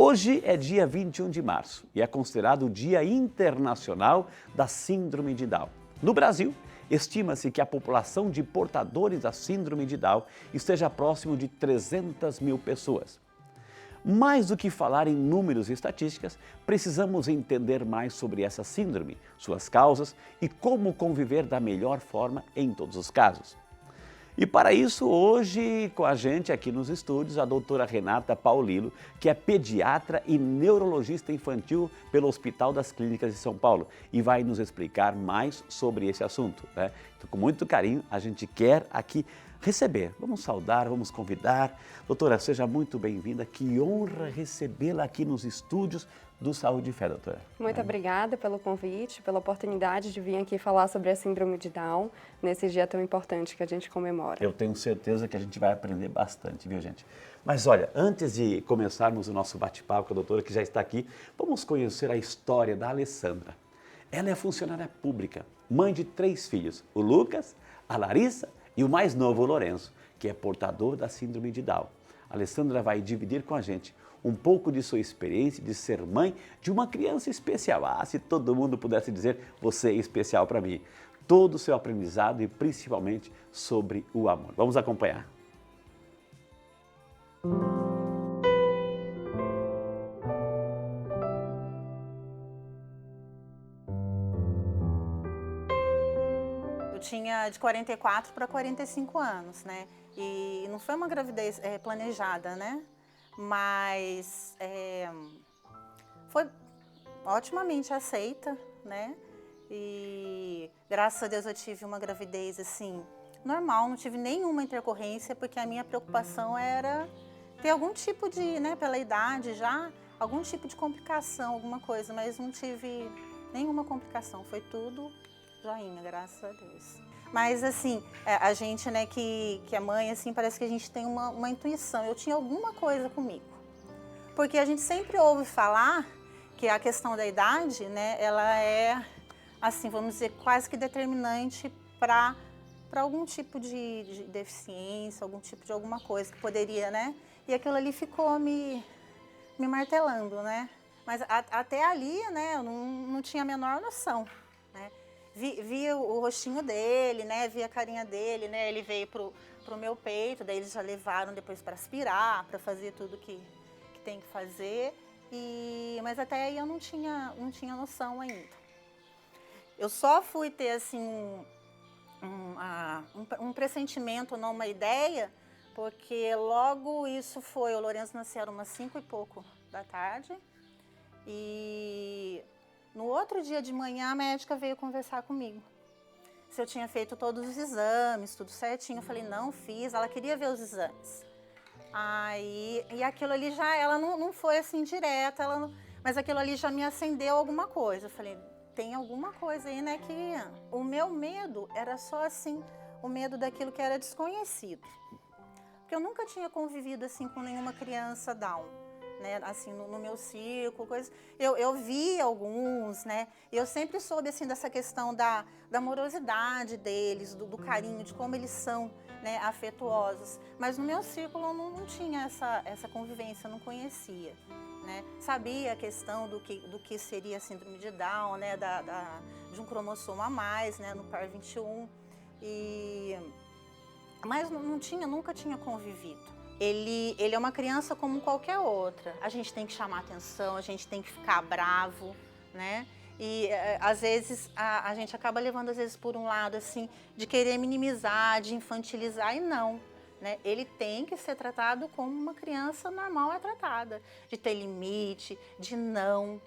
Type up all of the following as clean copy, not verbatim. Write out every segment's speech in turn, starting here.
Hoje é dia 21 de março e é considerado o Dia Internacional da Síndrome de Down. No Brasil, estima-se que a população de portadores da Síndrome de Down esteja próximo de 300 mil pessoas. Mais do que falar em números e estatísticas, precisamos entender mais sobre essa síndrome, suas causas e como conviver da melhor forma em todos os casos. E para isso, hoje com a gente aqui nos estúdios, a doutora Renata Paulillo, que é pediatra e neurologista infantil pelo Hospital das Clínicas de São Paulo e vai nos explicar mais sobre esse assunto, né? Então, com muito carinho, a gente quer aqui receber, vamos saudar, vamos convidar. Doutora, seja muito bem-vinda, que honra recebê-la aqui nos estúdios do Saúde e Fé, doutora. Muito obrigada pelo convite, pela oportunidade de vir aqui falar sobre a Síndrome de Down, nesse dia tão importante que a gente comemora. Eu tenho certeza que a gente vai aprender bastante, viu, gente? Mas olha, antes de começarmos o nosso bate-papo com a doutora que já está aqui, vamos conhecer a história da Alessandra. Ela é funcionária pública, mãe de 3 filhos, o Lucas, a Larissa e o mais novo, o Lourenço, que é portador da Síndrome de Down. A Alessandra vai dividir com a gente um pouco de sua experiência de ser mãe de uma criança especial. Ah, se todo mundo pudesse dizer, você é especial para mim. Todo o seu aprendizado e principalmente sobre o amor. Vamos acompanhar. Eu tinha de 44 para 45 anos, né? E não foi uma gravidez planejada, né? Mas foi otimamente aceita, né? E graças a Deus eu tive uma gravidez assim, normal, não tive nenhuma intercorrência, porque a minha preocupação era ter algum tipo de, né, pela idade já, algum tipo de complicação, alguma coisa, mas não tive nenhuma complicação, foi tudo joinha, graças a Deus. Mas assim, a gente, né, que é mãe, assim, parece que a gente tem uma intuição. Eu tinha alguma coisa comigo. Porque a gente sempre ouve falar que a questão da idade, né, ela é, assim, vamos dizer, quase que determinante para algum tipo de deficiência, algum tipo de alguma coisa que poderia, né? E aquilo ali ficou me martelando, né? Mas até ali, né, eu não tinha a menor noção, né? Via o rostinho dele, né? Via a carinha dele, né? Ele veio pro meu peito, daí eles já levaram depois para aspirar, para fazer tudo que tem que fazer. Mas até aí eu não tinha noção ainda. Eu só fui ter assim um pressentimento, não uma ideia, porque logo isso foi, o Lourenço nasceu umas 5 e pouco da tarde e no outro dia de manhã, a médica veio conversar comigo. Se eu tinha feito todos os exames, tudo certinho. Eu falei, não fiz. Ela queria ver os exames. E aquilo ali já, ela não foi assim direta, mas aquilo ali já me acendeu alguma coisa. Eu falei, tem alguma coisa aí, né, que... O meu medo era só assim, o medo daquilo que era desconhecido. Porque eu nunca tinha convivido assim com nenhuma criança Down. Né, assim, no meu círculo, coisa. Eu vi alguns, né, e eu sempre soube, assim, dessa questão da amorosidade deles, do carinho, de como eles são, né, afetuosos, mas no meu círculo eu não tinha essa convivência, eu não conhecia, né, sabia a questão do que seria a síndrome de Down, né, de um cromossomo a mais, né, no par 21, mas nunca tinha convivido. Ele é uma criança como qualquer outra. A gente tem que chamar atenção, a gente tem que ficar bravo, né? E às vezes a gente acaba levando às vezes por um lado assim de querer minimizar, de infantilizar e não, né? Ele tem que ser tratado como uma criança normal é tratada, de ter limite, de não,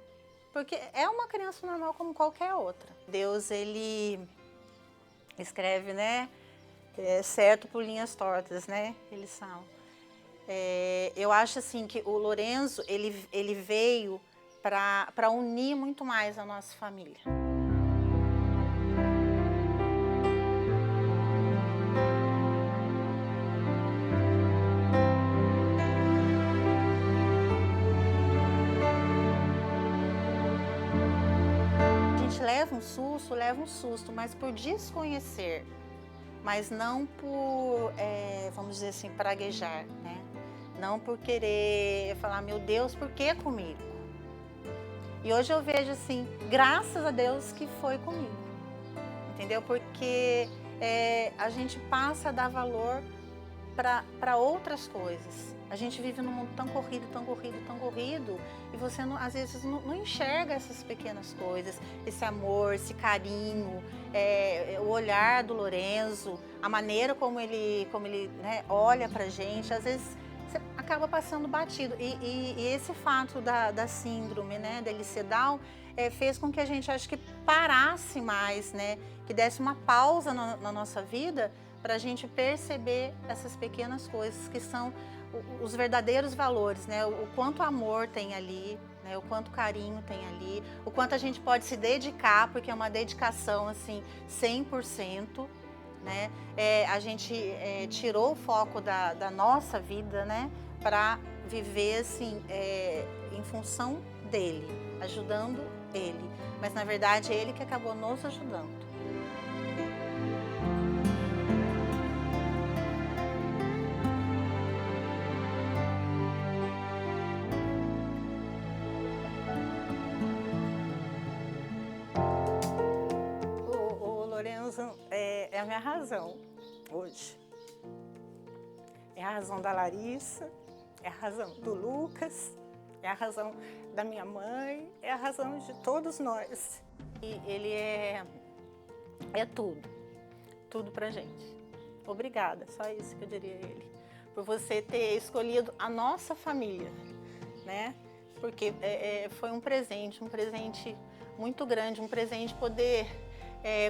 porque é uma criança normal como qualquer outra. Deus, ele escreve, né? Certo por linhas tortas, né? Eles falam. Eu acho assim que o Lourenço, ele veio para unir muito mais a nossa família. A gente leva um susto, mas por desconhecer, mas não por, vamos dizer assim, praguejar, né? não por querer falar, meu Deus, por que comigo? E hoje eu vejo assim, graças a Deus que foi comigo, entendeu? Porque a gente passa a dar valor para outras coisas. A gente vive num mundo tão corrido, tão corrido, tão corrido, e você às vezes não enxerga essas pequenas coisas, esse amor, esse carinho, o olhar do Lorenzo, a maneira como ele né, olha pra gente, às vezes você acaba passando batido. E esse fato da síndrome, né, da LC Down, fez com que a gente, acho que, parasse mais, né, que desse uma pausa na nossa vida, para a gente perceber essas pequenas coisas que são os verdadeiros valores, né? O quanto amor tem ali, né? O quanto carinho tem ali, o quanto a gente pode se dedicar, porque é uma dedicação assim 100%, né? A gente tirou o foco da nossa vida, né? Para viver assim em função dele, ajudando ele, mas na verdade é ele que acabou nos ajudando. É a minha razão hoje. É a razão da Larissa, é a razão do Lucas, é a razão da minha mãe, é a razão de todos nós. E ele é tudo pra gente. Obrigada, só isso que eu diria a ele. Por você ter escolhido a nossa família, né? Porque foi um presente muito grande, um presente poder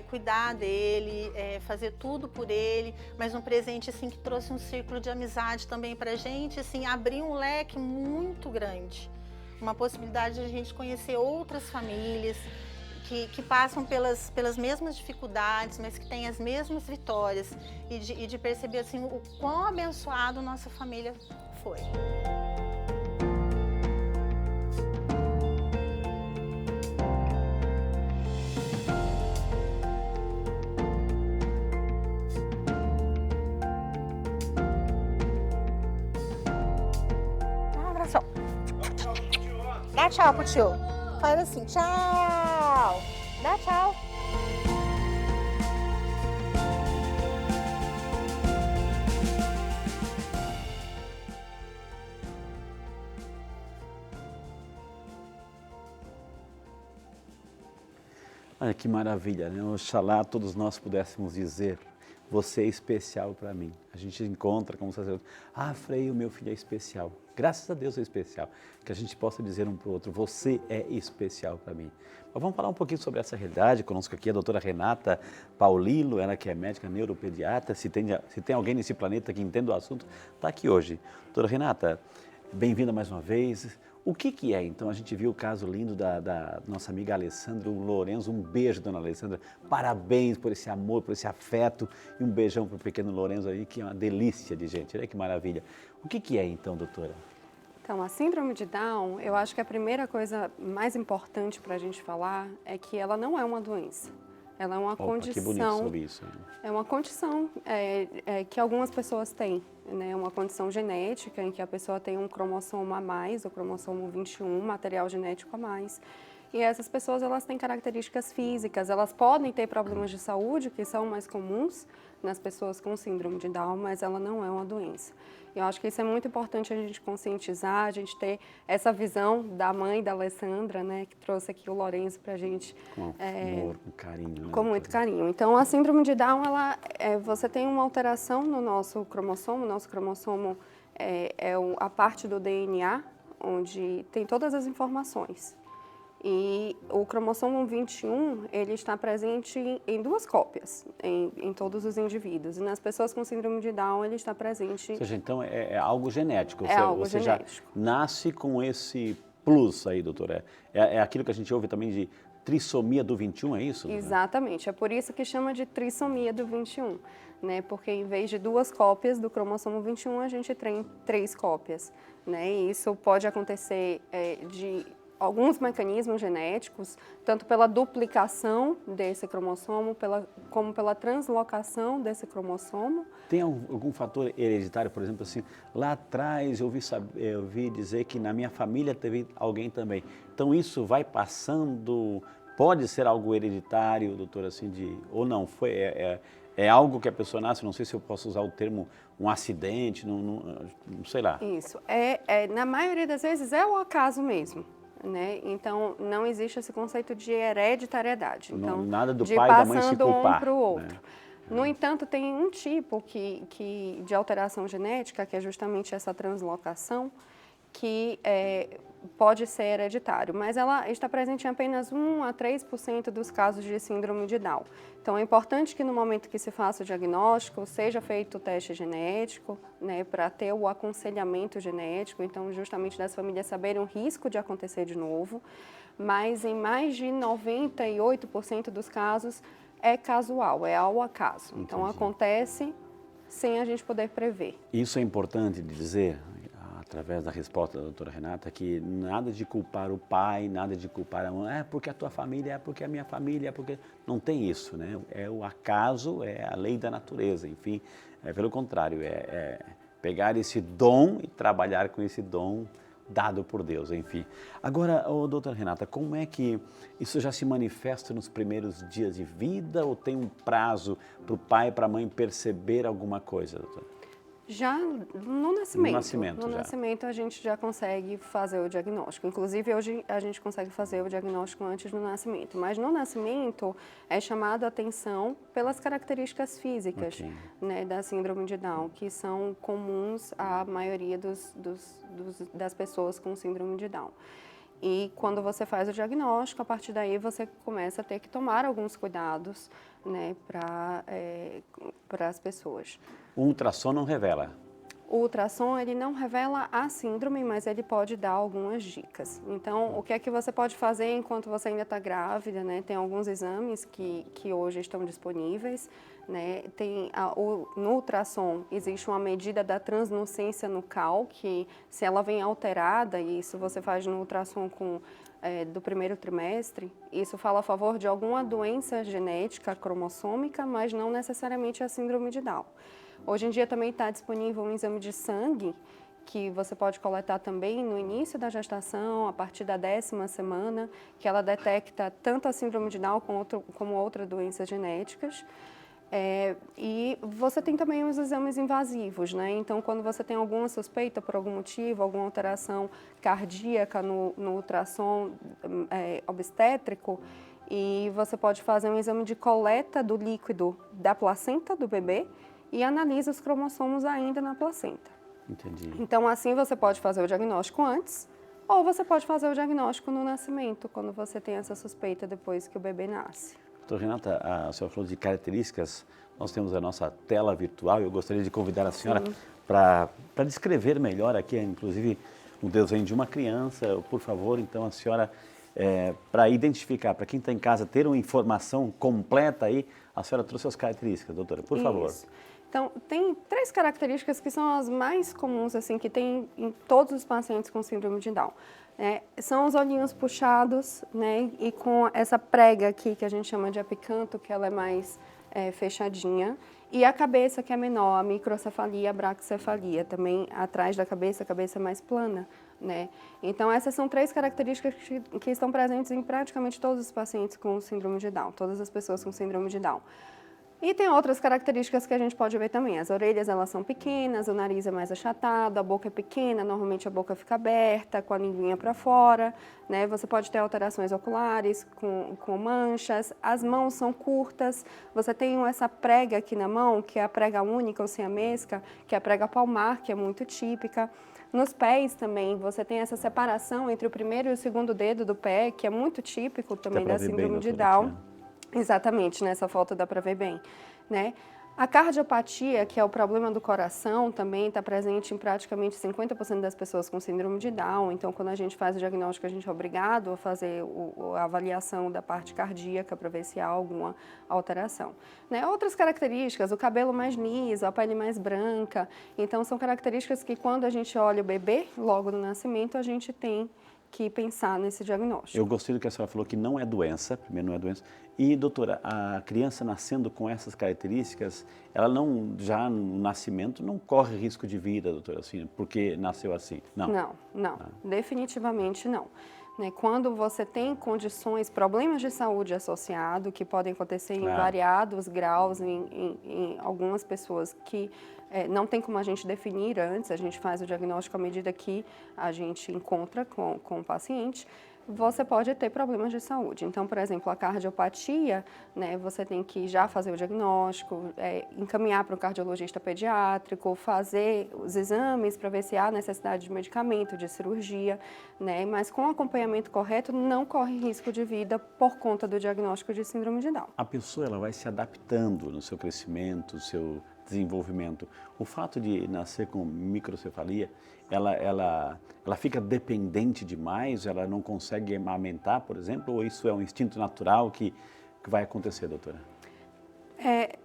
cuidar dele, fazer tudo por ele, mas um presente assim que trouxe um círculo de amizade também pra gente, assim, abrir um leque muito grande, uma possibilidade de a gente conhecer outras famílias que passam pelas mesmas dificuldades, mas que têm as mesmas vitórias, e de perceber assim o quão abençoado nossa família foi. Dá tchau pro tio. Faz assim, tchau. Dá tchau. Olha que maravilha, né? Oxalá todos nós pudéssemos dizer, você é especial para mim. A gente encontra como sacerdote, Frei, o meu filho é especial. Graças a Deus é especial. Que a gente possa dizer um para o outro, você é especial para mim. Mas vamos falar um pouquinho sobre essa realidade. Conosco aqui a doutora Renata Paulillo, ela que é médica neuropediatra. Se tem alguém nesse planeta que entenda o assunto, está aqui hoje. Doutora Renata, bem-vinda mais uma vez. O que é, então? A gente viu o caso lindo da nossa amiga Alessandra Lorenzo. Um beijo, dona Alessandra. Parabéns por esse amor, por esse afeto. E um beijão para o pequeno Lorenzo aí, que é uma delícia de gente. Olha que maravilha. O que é, então, doutora? Então, a síndrome de Down, eu acho que a primeira coisa mais importante para a gente falar é que ela não é uma doença. Ela é uma condição. Que bonito sobre isso. É uma condição que algumas pessoas têm, né? Uma condição genética em que a pessoa tem um cromossomo a mais, o cromossomo 21, material genético a mais. E essas pessoas, elas têm características físicas, elas podem ter problemas de saúde, que são mais comuns nas pessoas com síndrome de Down, mas ela não é uma doença. E eu acho que isso é muito importante a gente conscientizar, a gente ter essa visão da mãe da Alessandra, né, que trouxe aqui o Lorenzo pra gente. Com amor, com carinho. Né, com muito carinho. Então, a síndrome de Down, você tem uma alteração no nosso cromossomo. Nosso cromossomo a parte do DNA, onde tem todas as informações. E o cromossomo 21, ele está presente em 2 cópias, em todos os indivíduos. E nas pessoas com síndrome de Down, ele está presente... Ou seja, então é algo genético. Você genético. Já nasce com esse plus aí, doutora. É aquilo que a gente ouve também de trissomia do 21, é isso? Exatamente. É por isso que chama de trissomia do 21. Né? Porque em vez de 2 cópias do cromossomo 21, a gente tem 3 cópias. Né? E isso pode acontecer de alguns mecanismos genéticos, tanto pela duplicação desse cromossomo, como pela translocação desse cromossomo. Tem algum fator hereditário, por exemplo, assim, lá atrás eu ouvi dizer que na minha família teve alguém também. Então isso vai passando, pode ser algo hereditário, doutor, assim, ou não, é algo que a pessoa nasce, não sei se eu posso usar o termo um acidente, não sei lá. Isso, na maioria das vezes é o acaso mesmo. Né? Então, não existe esse conceito de hereditariedade. Então, nada do de pai e da mãe se passando culpar, um para o outro. né? No entanto, tem um tipo de alteração genética, que é justamente essa translocação, que pode ser hereditário, mas ela está presente em apenas 1 a 3% dos casos de síndrome de Down. Então, é importante que no momento que se faça o diagnóstico, seja feito o teste genético, né, para ter o aconselhamento genético, então, justamente das famílias saberem o risco de acontecer de novo, mas em mais de 98% dos casos é casual, é ao acaso. Entendi. Então, acontece sem a gente poder prever. Isso é importante de dizer, através da resposta da doutora Renata, que nada de culpar o pai, nada de culpar a mãe, porque a tua família, é porque a minha família, é porque... Não tem isso, né? É o acaso, é a lei da natureza, enfim. Pelo contrário, pegar esse dom e trabalhar com esse dom dado por Deus, enfim. Agora, doutora Renata, como é que isso já se manifesta nos primeiros dias de vida ou tem um prazo para o pai e para a mãe perceber alguma coisa, doutora? Já no nascimento. No nascimento a gente já consegue fazer o diagnóstico. Inclusive hoje a gente consegue fazer o diagnóstico antes do nascimento. Mas no nascimento é chamado a atenção pelas características físicas, Okay. né, da síndrome de Down, que são comuns à maioria das pessoas com síndrome de Down. E quando você faz o diagnóstico, a partir daí você começa a ter que tomar alguns cuidados, né, para as pessoas. O ultrassom não revela. O ultrassom, ele não revela a síndrome, mas ele pode dar algumas dicas. Então, o que é que você pode fazer enquanto você ainda está grávida, né? Tem alguns exames que hoje estão disponíveis, né? No ultrassom, existe uma medida da translucência nucal, que se ela vem alterada, e isso você faz no ultrassom do primeiro trimestre, isso fala a favor de alguma doença genética cromossômica, mas não necessariamente a síndrome de Down. Hoje em dia também está disponível um exame de sangue, que você pode coletar também no início da gestação, a partir da 10ª semana, que ela detecta tanto a síndrome de Down como outras doenças genéticas. E você tem também os exames invasivos, né? Então, quando você tem alguma suspeita por algum motivo, alguma alteração cardíaca no ultrassom obstétrico, e você pode fazer um exame de coleta do líquido da placenta do bebê e analisa os cromossomos ainda na placenta. Entendi. Então, assim você pode fazer o diagnóstico antes, ou você pode fazer o diagnóstico no nascimento, quando você tem essa suspeita depois que o bebê nasce. Doutora Renata, a senhora falou de características, nós temos a nossa tela virtual e eu gostaria de convidar a senhora para descrever melhor aqui, inclusive, um desenho de uma criança, por favor, então a senhora, para identificar, para quem está em casa, ter uma informação completa aí, a senhora trouxe as características, doutora, por favor. Então, tem 3 características que são as mais comuns, assim, que tem em todos os pacientes com síndrome de Down. São os olhinhos puxados, né, e com essa prega aqui, que a gente chama de apicanto, que ela é mais fechadinha, e a cabeça, que é menor, a microcefalia, a braquicefalia, também atrás da cabeça, a cabeça mais plana, né. Então, essas são 3 características que estão presentes em praticamente todos os pacientes com síndrome de Down, todas as pessoas com síndrome de Down. E tem outras características que a gente pode ver também. As orelhas, elas são pequenas, o nariz é mais achatado, a boca é pequena, normalmente a boca fica aberta, com a linguinha para fora, né? Você pode ter alterações oculares, com manchas, as mãos são curtas, você tem essa prega aqui na mão, que é a prega única ou siamesca, que é a prega palmar, que é muito típica. Nos pés também, você tem essa separação entre o primeiro e o segundo dedo do pé, que é muito típico também da síndrome de Down. Exatamente, nessa foto dá para ver bem, né? A cardiopatia, que é o problema do coração, também está presente em praticamente 50% das pessoas com síndrome de Down. Então, quando a gente faz o diagnóstico, a gente é obrigado a fazer a avaliação da parte cardíaca para ver se há alguma alteração, né? Outras características, o cabelo mais liso, a pele mais branca. Então, são características que quando a gente olha o bebê, logo no nascimento, a gente tem que pensar nesse diagnóstico. Eu gostei do que a senhora falou, que não é doença, primeiro não é doença. E, doutora, a criança nascendo com essas características, ela não, já no nascimento, não corre risco de vida, doutora, assim, porque nasceu assim? Não. Não, definitivamente não. Né, quando você tem condições, problemas de saúde associados, que podem acontecer em variados graus, em algumas pessoas que não tem como a gente definir antes, a gente faz o diagnóstico à medida que a gente encontra com o paciente, você pode ter problemas de saúde. Então, por exemplo, a cardiopatia, né, você tem que já fazer o diagnóstico, encaminhar para o cardiologista pediátrico, fazer os exames para ver se há necessidade de medicamento, de cirurgia, né, mas com acompanhamento correto não corre risco de vida por conta do diagnóstico de síndrome de Down. A pessoa ela vai se adaptando no seu crescimento, no seu desenvolvimento. O fato de nascer com microcefalia, ela fica dependente demais, ela não consegue amamentar, por exemplo, ou isso é um instinto natural que vai acontecer, doutora?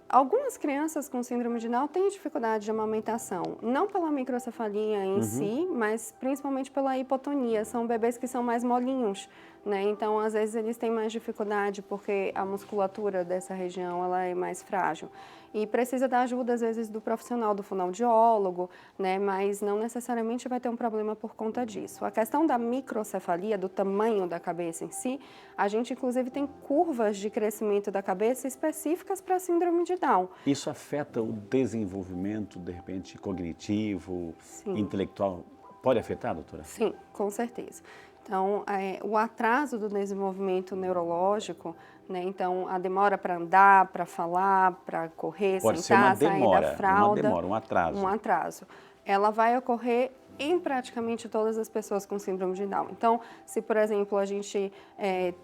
Algumas crianças com síndrome de Down têm dificuldade de amamentação, não pela microcefalia em si, mas principalmente pela hipotonia. São bebês que são mais molinhos, né? Então, às vezes, eles têm mais dificuldade porque a musculatura dessa região ela é mais frágil. E precisa da ajuda, às vezes, do profissional, do fonoaudiólogo, né? Mas não necessariamente vai ter um problema por conta disso. A questão da microcefalia, do tamanho da cabeça em si, a gente, inclusive, tem curvas de crescimento da cabeça específicas para a síndrome de Down. Isso afeta o desenvolvimento, de repente, cognitivo, intelectual? Pode afetar, doutora? Sim, com certeza. Então, o atraso do desenvolvimento neurológico, né? Então, a demora para andar, para falar, para correr, pode sentar, ser uma demora, sair da fralda. Uma demora, um atraso. Um atraso. Ela vai ocorrer em praticamente todas as pessoas com síndrome de Down. Então, se, por exemplo, a gente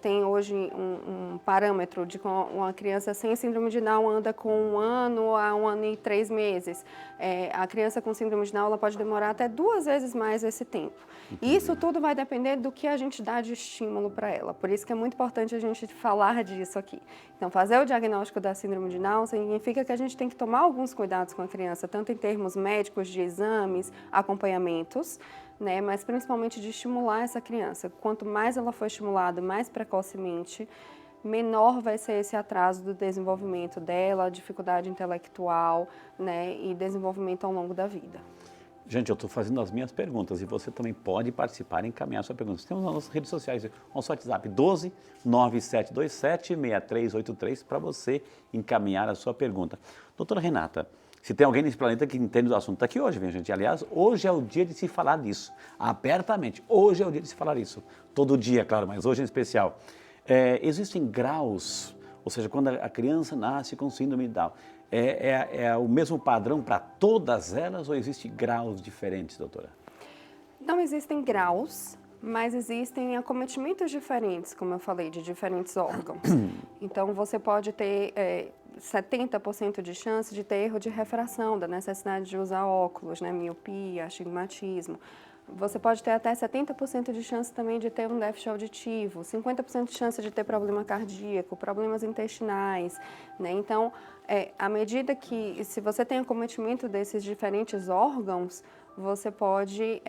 tem hoje um parâmetro de que uma criança sem síndrome de Down anda com 1 ano a 1 ano e 3 meses, a criança com síndrome de Down ela pode demorar até 2 vezes mais esse tempo. E isso tudo vai depender do que a gente dá de estímulo para ela. Por isso que é muito importante a gente falar disso aqui. Então, fazer o diagnóstico da síndrome de Down significa que a gente tem que tomar alguns cuidados com a criança, tanto em termos médicos, de exames, acompanhamentos, né, mas principalmente de estimular essa criança. Quanto mais ela for estimulada mais precocemente, menor vai ser esse atraso do desenvolvimento dela, dificuldade intelectual, né, e desenvolvimento ao longo da vida. Gente, eu estou fazendo as minhas perguntas e você também pode participar e encaminhar a sua pergunta. Temos nas nossas redes sociais, nosso WhatsApp 12 9727 6383 para você encaminhar a sua pergunta. Doutora Renata, se tem alguém nesse planeta que entende do assunto, está aqui hoje, minha gente. Aliás, hoje é o dia de se falar disso, abertamente. Hoje é o dia de se falar disso. Todo dia, claro, mas hoje em especial. Existem graus, ou seja, quando a criança nasce com síndrome de Down, é o mesmo padrão para todas elas ou existem graus diferentes, doutora? Não existem graus, mas existem acometimentos diferentes, como eu falei, de diferentes órgãos. Então, você pode ter 70% de chance de ter erro de refração, da necessidade de usar óculos, né, miopia, astigmatismo. Você pode ter até 70% de chance também de ter um déficit auditivo, 50% de chance de ter problema cardíaco, problemas intestinais, né? Então, à medida que, se você tem acometimento desses diferentes órgãos, você pode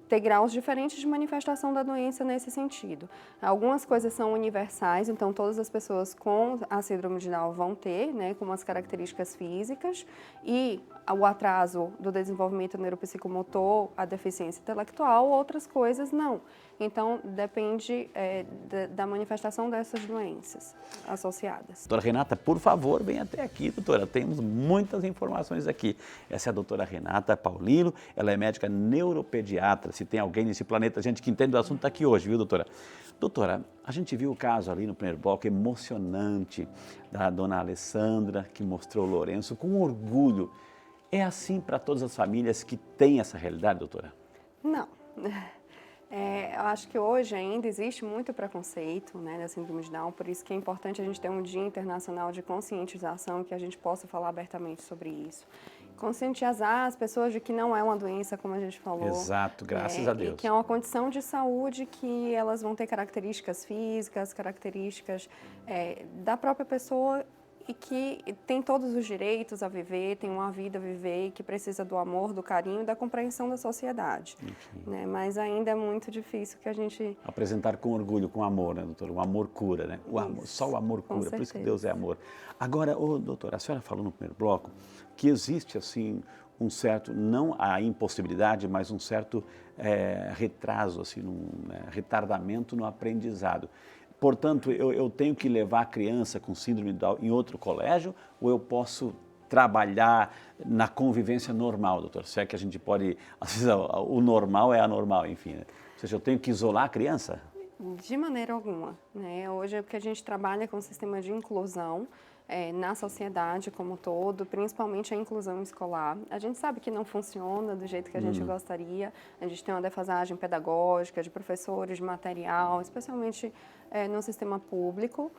ter graus diferentes de manifestação da doença nesse sentido. Algumas coisas são universais, então todas as pessoas com a síndrome de Down vão ter, né, como as características físicas e o atraso do desenvolvimento neuropsicomotor, a deficiência intelectual, outras coisas não. Então, depende da manifestação dessas doenças associadas. Doutora Renata, por favor, venha até aqui, doutora. Temos muitas informações aqui. Essa é a doutora Renata Paulino, ela é médica neuropediatra. Se tem alguém nesse planeta, gente que entende do assunto, está aqui hoje, viu, doutora? Doutora, a gente viu o caso ali no primeiro bloco emocionante da dona Alessandra, que mostrou o Lourenço com orgulho. É assim para todas as famílias que têm essa realidade, doutora? Não. Eu acho que hoje ainda existe muito preconceito, né, da síndrome de Down, por isso que é importante a gente ter um dia internacional de conscientização, que a gente possa falar abertamente sobre isso. Conscientizar as pessoas de que não é uma doença, como a gente falou. Exato, graças a Deus. E que é uma condição de saúde que elas vão ter características físicas, características da própria pessoa e que tem todos os direitos a viver, tem uma vida a viver e que precisa do amor, do carinho e da compreensão da sociedade. Né? Mas ainda é muito difícil que a gente... Apresentar com orgulho, com amor, né, doutora? O amor cura, né? O amor, só o amor cura, por isso que Deus é amor. Agora, doutora, a senhora falou no primeiro bloco que existe, assim, um certo, não a impossibilidade, mas um certo retraso, assim, retardamento no aprendizado. Portanto, eu tenho que levar a criança com síndrome de Down em outro colégio ou eu posso trabalhar na convivência normal, doutor? Se é que a gente pode... Às vezes, o normal é anormal, enfim. Né? Ou seja, eu tenho que isolar a criança? De maneira alguma. Né? Hoje é porque a gente trabalha com um sistema de inclusão na sociedade como um todo, principalmente a inclusão escolar. A gente sabe que não funciona do jeito que a gente gostaria, a gente tem uma defasagem pedagógica de professores, de material, especialmente no sistema público,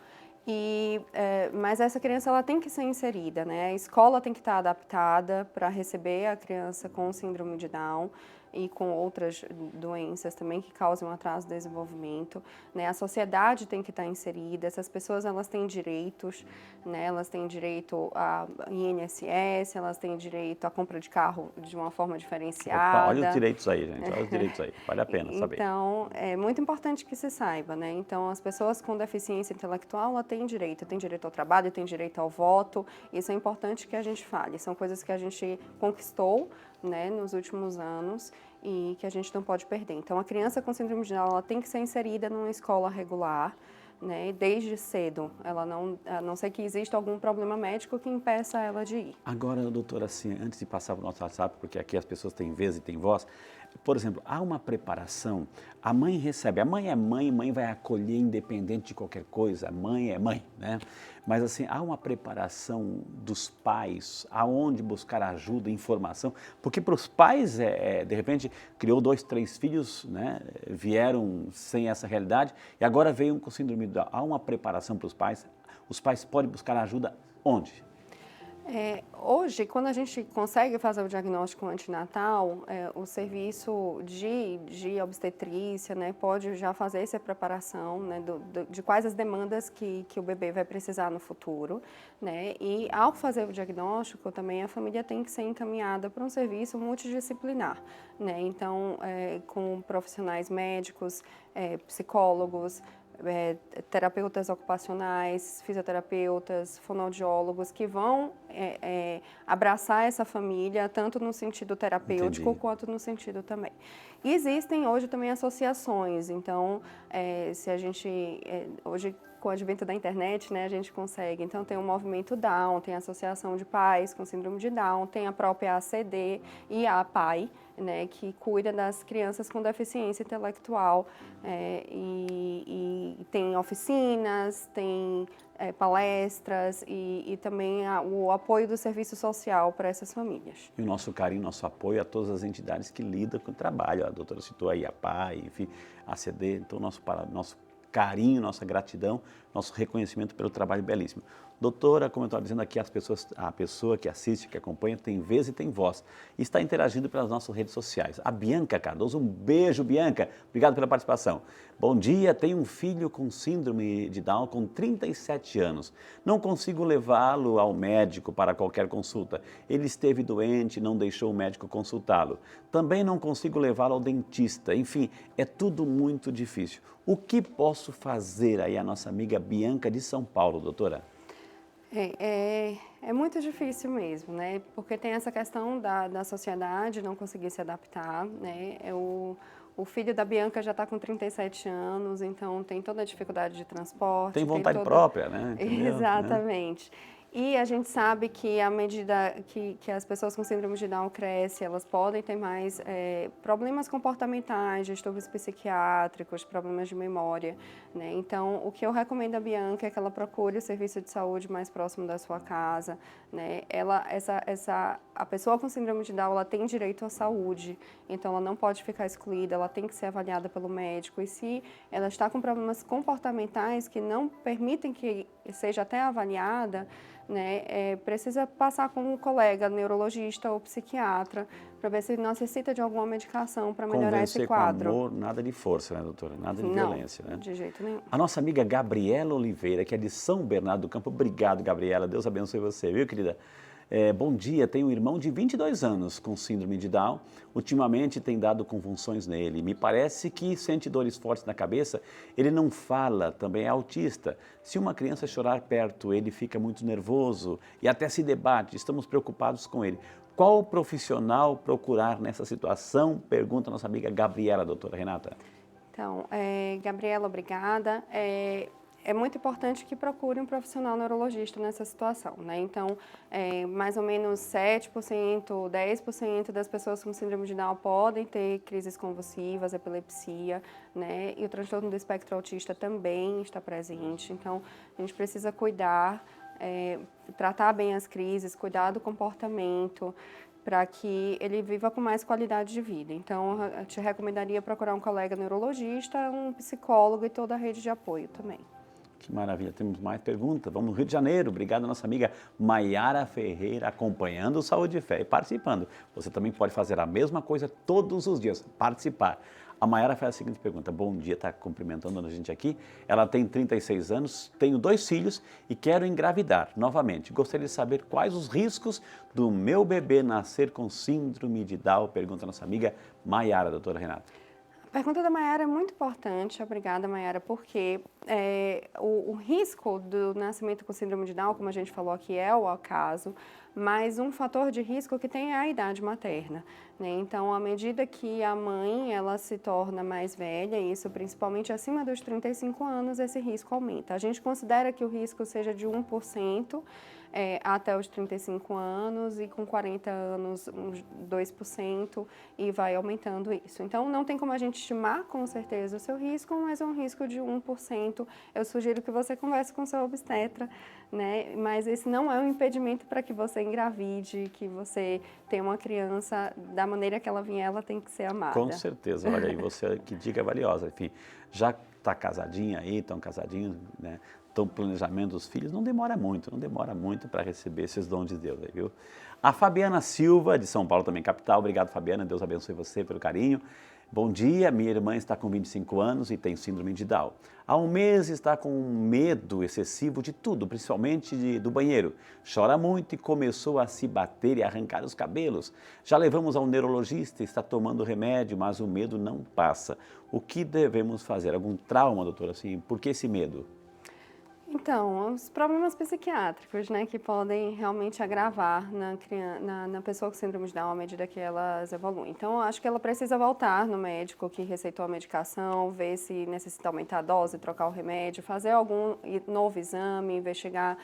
mas essa criança ela tem que ser inserida, né? A escola tem que estar adaptada para receber a criança com síndrome de Down e com outras doenças também que causam atraso do desenvolvimento, né? A sociedade tem que estar inserida, essas pessoas elas têm direitos, né? Elas têm direito a INSS, elas têm direito à compra de carro de uma forma diferenciada. Opa, olha os direitos aí, gente, olha os direitos aí, vale a pena saber. Então, é muito importante que se saiba, né? Então, as pessoas com deficiência intelectual, ela tem direito ao trabalho, tem direito ao voto, isso é importante que a gente fale, são coisas que a gente conquistou, né, nos últimos anos e que a gente não pode perder. Então, a criança com síndrome de Down ela tem que ser inserida numa escola regular, né, desde cedo. Ela não, a não ser que exista algum problema médico que impeça ela de ir. Agora, doutora, assim, antes de passar para o nosso WhatsApp, porque aqui as pessoas têm vez e têm voz, por exemplo, há uma preparação, a mãe recebe, a mãe é mãe vai acolher independente de qualquer coisa, mãe é mãe, né? Mas assim, há uma preparação dos pais, aonde buscar ajuda, informação, porque para os pais, de repente, criou 2, 3 filhos, né? Vieram sem essa realidade e agora veio um com síndrome de Down. Há uma preparação para os pais podem buscar ajuda onde? Hoje, quando a gente consegue fazer o diagnóstico antenatal, o serviço de obstetrícia, né, pode já fazer essa preparação, né, de quais as demandas que o bebê vai precisar no futuro, né, e ao fazer o diagnóstico também a família tem que ser encaminhada para um serviço multidisciplinar, né, então com profissionais médicos, psicólogos, terapeutas ocupacionais, fisioterapeutas, fonoaudiólogos que vão abraçar essa família tanto no sentido terapêutico quanto no sentido também. E existem hoje também associações, então se a gente hoje com o advento da internet, né, a gente consegue. Então, tem o Movimento Down, tem a Associação de Pais com Síndrome de Down, tem a própria ACD e a APAI, né, que cuida das crianças com deficiência intelectual. E tem oficinas, tem palestras e também o apoio do serviço social para essas famílias. E o nosso carinho, nosso apoio a todas as entidades que lidam com o trabalho. A doutora citou aí a APAI, enfim, a ACD, então nosso carinho, nossa gratidão, nosso reconhecimento pelo trabalho belíssimo. Doutora, como eu estava dizendo aqui, a pessoa que assiste, que acompanha, tem vez e tem voz. E está interagindo pelas nossas redes sociais. A Bianca Cardoso, um beijo, Bianca. Obrigado pela participação. Bom dia, tenho um filho com síndrome de Down com 37 anos. Não consigo levá-lo ao médico para qualquer consulta. Ele esteve doente, não deixou o médico consultá-lo. Também não consigo levá-lo ao dentista. Enfim, é tudo muito difícil. O que posso fazer aí a nossa amiga Bianca de São Paulo, doutora? É muito difícil mesmo, né? Porque tem essa questão da sociedade não conseguir se adaptar, né? O filho da Bianca já está com 37 anos, então tem toda a dificuldade de transporte. Tem vontade própria, né? Entendeu? Exatamente. E a gente sabe que à medida que as pessoas com síndrome de Down crescem, elas podem ter mais problemas comportamentais, distúrbios psiquiátricos, problemas de memória, né? Então, o que eu recomendo à Bianca é que ela procure o serviço de saúde mais próximo da sua casa, né? A pessoa com síndrome de Down, ela tem direito à saúde, então ela não pode ficar excluída, ela tem que ser avaliada pelo médico. E se ela está com problemas comportamentais que não permitem que seja até avaliada, né, precisa passar com um colega neurologista ou psiquiatra para ver se necessita de alguma medicação para melhorar esse quadro. Com amor, nada de força, né, doutora? Nada de violência, né? De jeito nenhum. A nossa amiga Gabriela Oliveira, que é de São Bernardo do Campo. Obrigado, Gabriela. Deus abençoe você, viu, querida? Bom dia, tenho um irmão de 22 anos com síndrome de Down. Ultimamente tem dado convulsões nele. Me parece que sente dores fortes na cabeça. Ele não fala, também é autista. Se uma criança chorar perto, ele fica muito nervoso e até se debate. Estamos preocupados com ele. Qual profissional procurar nessa situação? Pergunta a nossa amiga Gabriela, doutora Renata. Então, Gabriela, obrigada. É muito importante que procure um profissional neurologista nessa situação, né? Então, mais ou menos 7%, 10% das pessoas com síndrome de Down podem ter crises convulsivas, epilepsia, né? E o transtorno do espectro autista também está presente. Então, a gente precisa cuidar, tratar bem as crises, cuidar do comportamento, para que ele viva com mais qualidade de vida. Então, eu te recomendaria procurar um colega neurologista, um psicólogo e toda a rede de apoio também. Que maravilha, temos mais perguntas. Vamos no Rio de Janeiro. Obrigado, nossa amiga Maiara Ferreira, acompanhando o Saúde e Fé e participando. Você também pode fazer a mesma coisa todos os dias, participar. A Maiara faz a seguinte pergunta: bom dia, está cumprimentando a gente aqui. Ela tem 36 anos, tenho 2 filhos e quero engravidar novamente. Gostaria de saber quais os riscos do meu bebê nascer com síndrome de Down, pergunta a nossa amiga Maiara, doutora Renata. A pergunta da Maiara é muito importante, obrigada, Maiara, porque o risco do nascimento com síndrome de Down, como a gente falou aqui, é o acaso, mas um fator de risco que tem é a idade materna, né? Então, à medida que a mãe ela se torna mais velha, isso principalmente acima dos 35 anos, esse risco aumenta. A gente considera que o risco seja de 1%, até os 35 anos, e com 40 anos, uns 2%, e vai aumentando isso. Então, não tem como a gente estimar com certeza o seu risco, mas é um risco de 1%. Eu sugiro que você converse com o seu obstetra, né? Mas esse não é um impedimento para que você engravide, que você tenha uma criança da maneira que ela vier, ela tem que ser amada. Com certeza, olha aí, você, que dica valiosa. Enfim, já está casadinha aí, estão casadinhos, né? Estão planejamento dos filhos, não demora muito para receber esses dons de Deus aí, viu? A Fabiana Silva, de São Paulo também, capital. Obrigado, Fabiana, Deus abençoe você pelo carinho. Bom dia, minha irmã está com 25 anos e tem síndrome de Down. Há um mês está com medo excessivo de tudo, principalmente do banheiro. Chora muito e começou a se bater e arrancar os cabelos. Já levamos ao neurologista, está tomando remédio, mas o medo não passa. O que devemos fazer? Algum trauma, doutora? Assim, por que esse medo? Então, os problemas psiquiátricos, né, que podem realmente agravar na pessoa com síndrome de Down à medida que elas evoluem. Então, eu acho que ela precisa voltar no médico que receitou a medicação, ver se necessita aumentar a dose, trocar o remédio, fazer algum novo exame, investigar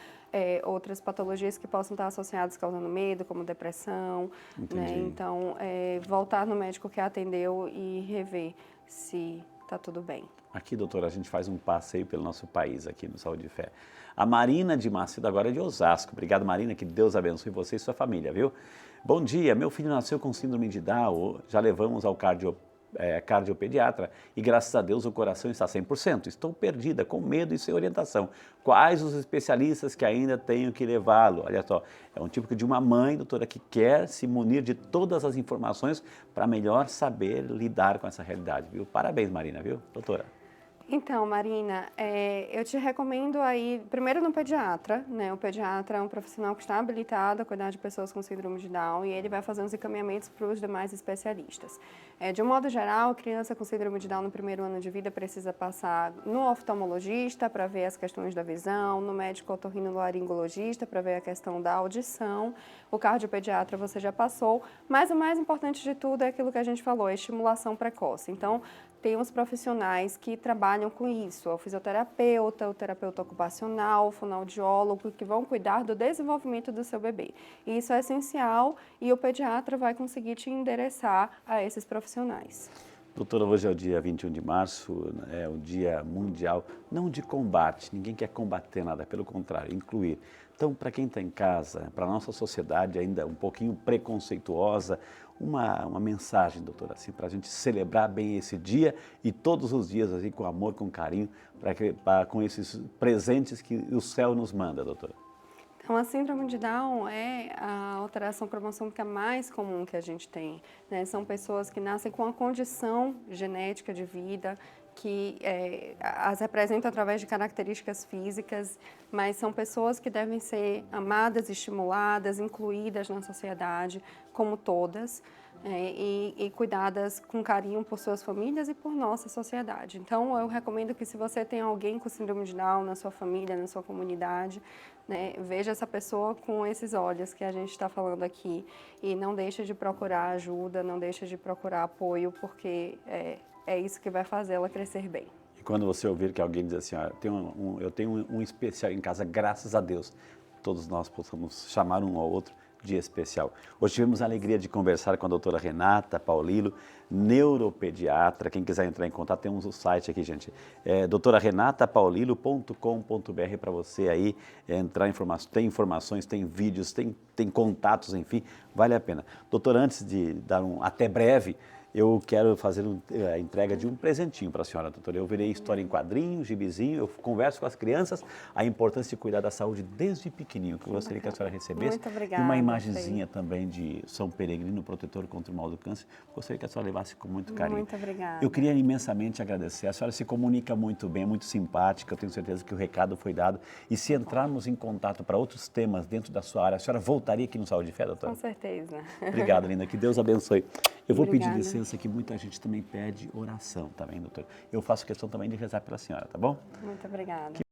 outras patologias que possam estar associadas causando medo, como depressão, né? Então, voltar no médico que atendeu e rever se está tudo bem. Aqui, doutora, a gente faz um passeio pelo nosso país aqui no Saúde e Fé. A Marina de Macedo agora é de Osasco. Obrigado, Marina, que Deus abençoe você e sua família, viu? Bom dia, meu filho nasceu com síndrome de Down, já levamos ao cardiopediatra e graças a Deus o coração está 100%. Estou perdida, com medo e sem orientação. Quais os especialistas que ainda tenho que levá-lo? Olha só, é um típico de uma mãe, doutora, que quer se munir de todas as informações para melhor saber lidar com essa realidade, viu? Parabéns, Marina, viu, doutora? Então, Marina, eu te recomendo aí, primeiro no pediatra, né? O pediatra é um profissional que está habilitado a cuidar de pessoas com síndrome de Down e ele vai fazer uns encaminhamentos para os demais especialistas. De um modo geral, a criança com síndrome de Down no primeiro ano de vida precisa passar no oftalmologista para ver as questões da visão, no médico otorrinolaringologista para ver a questão da audição, o cardiopediatra você já passou, mas o mais importante de tudo é aquilo que a gente falou, a estimulação precoce. Então, tem os profissionais que trabalham com isso, o fisioterapeuta, o terapeuta ocupacional, o fonoaudiólogo, que vão cuidar do desenvolvimento do seu bebê. E isso é essencial e o pediatra vai conseguir te endereçar a esses profissionais. Doutora, hoje é o dia 21 de março, é o dia mundial, não de combate, ninguém quer combater nada, pelo contrário, incluir. Então, para quem está em casa, para a nossa sociedade ainda um pouquinho preconceituosa, uma mensagem, doutora, assim, para a gente celebrar bem esse dia e todos os dias, assim, com amor, com carinho, com esses presentes que o céu nos manda, doutora. Então, a síndrome de Down é a alteração cromossômica mais comum que a gente tem, né? São pessoas que nascem com a condição genética de vida, que as representam através de características físicas, mas são pessoas que devem ser amadas, estimuladas, incluídas na sociedade, como todas, e cuidadas com carinho por suas famílias e por nossa sociedade. Então, eu recomendo que se você tem alguém com síndrome de Down na sua família, na sua comunidade, né, veja essa pessoa com esses olhos que a gente está falando aqui e não deixe de procurar ajuda, não deixe de procurar apoio, porque é isso que vai fazer ela crescer bem. E quando você ouvir que alguém diz assim, eu tenho um especial em casa, graças a Deus, todos nós possamos chamar um ao outro de especial. Hoje tivemos a alegria de conversar com a doutora Renata Paulillo, neuropediatra. Quem quiser entrar em contato, temos o site aqui, gente. doutorarenatapaulillo.com.br para você aí entrar em informações. Tem informações, tem vídeos, tem contatos, enfim, vale a pena. Doutora, antes de dar até breve, eu quero fazer a entrega de um presentinho para a senhora, doutora. Eu virei história em quadrinhos, gibizinho, eu converso com as crianças, a importância de cuidar da saúde desde pequenininho, que eu gostaria que a senhora recebesse. Muito obrigada. E uma imagenzinha também de São Peregrino, protetor contra o mal do câncer. Gostaria que a senhora levasse com muito carinho. Muito obrigada. Eu queria imensamente agradecer. A senhora se comunica muito bem, é muito simpática, eu tenho certeza que o recado foi dado. E se entrarmos em contato para outros temas dentro da sua área, a senhora voltaria aqui no Saúde e Fé, doutora? Com certeza. Obrigado, linda. Que Deus abençoe. Eu vou Obrigada. pedir licença que muita gente também pede oração, tá bem, doutor? Eu faço questão também de rezar pela senhora, tá bom? Muito obrigada.